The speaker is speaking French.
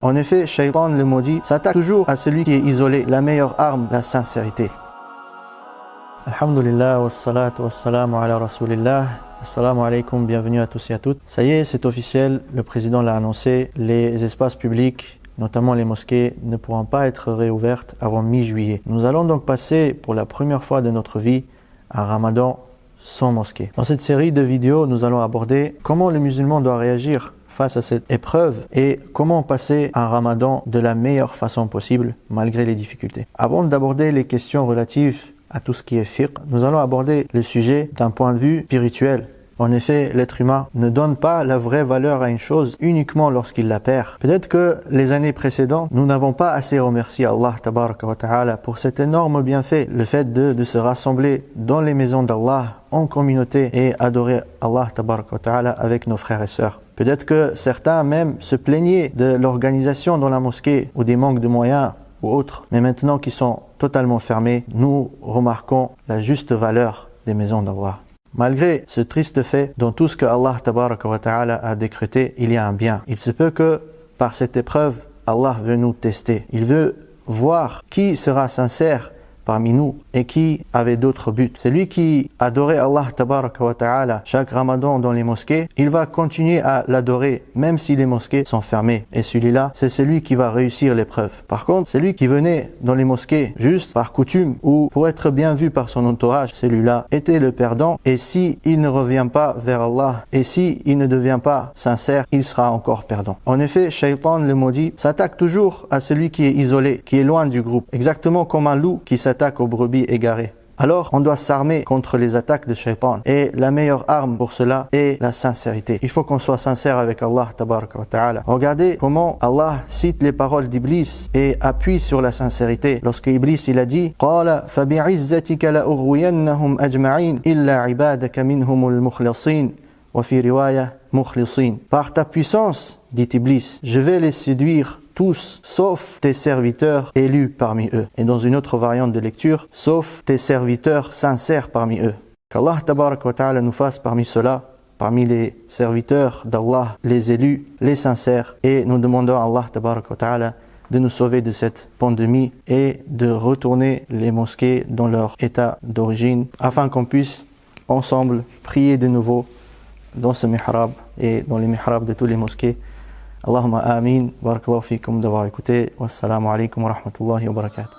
En effet, Shaitan, le maudit, s'attaque toujours à celui qui est isolé. La meilleure arme, la sincérité. Alhamdulillah, wassalatu wassalamu ala rasulillah. Assalamu alaikum, bienvenue à tous et à toutes. Ça y est, c'est officiel, le président l'a annoncé, les espaces publics, notamment les mosquées, ne pourront pas être réouvertes avant mi-juillet. Nous allons donc passer pour la première fois de notre vie un ramadan sans mosquée. Dans cette série de vidéos, nous allons aborder comment le musulman doit réagir face à cette épreuve et comment passer un ramadan de la meilleure façon possible malgré les difficultés. Avant d'aborder les questions relatives à tout ce qui est fiqh, nous allons aborder le sujet d'un point de vue spirituel. En effet, l'être humain ne donne pas la vraie valeur à une chose uniquement lorsqu'il la perd. Peut-être que les années précédentes, nous n'avons pas assez remercié Allah tabaraka wa ta'ala pour cet énorme bienfait, le fait de se rassembler dans les maisons d'Allah en communauté et adorer Allah tabaraka wa ta'ala avec nos frères et sœurs. Peut-être que certains même se plaignaient de l'organisation dans la mosquée ou des manques de moyens ou autres. Mais maintenant qu'ils sont totalement fermés, nous remarquons la juste valeur des maisons d'Allah. Malgré ce triste fait, dans tout ce que Allah tabaraka wa ta'ala a décrété, il y a un bien. Il se peut que par cette épreuve, Allah veut nous tester. Il veut voir qui sera sincère parmi nous et qui avait d'autres buts. Celui qui adorait Allah tabaraka wa ta'ala chaque ramadan dans les mosquées, il va continuer à l'adorer même si les mosquées sont fermées. Et celui-là, c'est celui qui va réussir l'épreuve. Par contre, celui qui venait dans les mosquées juste par coutume ou pour être bien vu par son entourage, celui-là était le perdant. Et si il ne revient pas vers Allah et si il ne devient pas sincère, il sera encore perdant. En effet, Shaitan, le maudit, s'attaque toujours à celui qui est isolé, qui est loin du groupe. Exactement comme un loup qui s'attaque aux brebis égarées. Alors, on doit s'armer contre les attaques de Shaitan. Et la meilleure arme pour cela est la sincérité. Il faut qu'on soit sincère avec Allah tabaraka wa ta'ala. Regardez comment Allah cite les paroles d'Iblis et appuie sur la sincérité. Lorsque Iblis il a dit قَالَ فَبِعِزَّتِكَ لَأُغْوِيَنَّهُمْ أَجْمَعِينَ إِلَّا عِبَادَكَ مِنْهُمُ الْمُخْلَصِينَ وَفِي رِوَايَةٍ مُخْلِصِينَ. Par ta puissance, dit Iblis, je vais les séduire tous, sauf tes serviteurs élus parmi eux. Et dans une autre variante de lecture, sauf tes serviteurs sincères parmi eux. Qu'Allah tabaraka wa ta'ala nous fasse parmi ceux-là, parmi les serviteurs d'Allah, les élus, les sincères. Et nous demandons à Allah tabaraka wa ta'ala de nous sauver de cette pandémie et de retourner les mosquées dans leur état d'origine, afin qu'on puisse ensemble prier de nouveau dans ce mihrab et dans les mihrabs de tous les mosquées. Allahumma amin, barakallahu fikum d'avoir écouté. Wassalamu alaikum wa rahmatullahi wa barakatuh.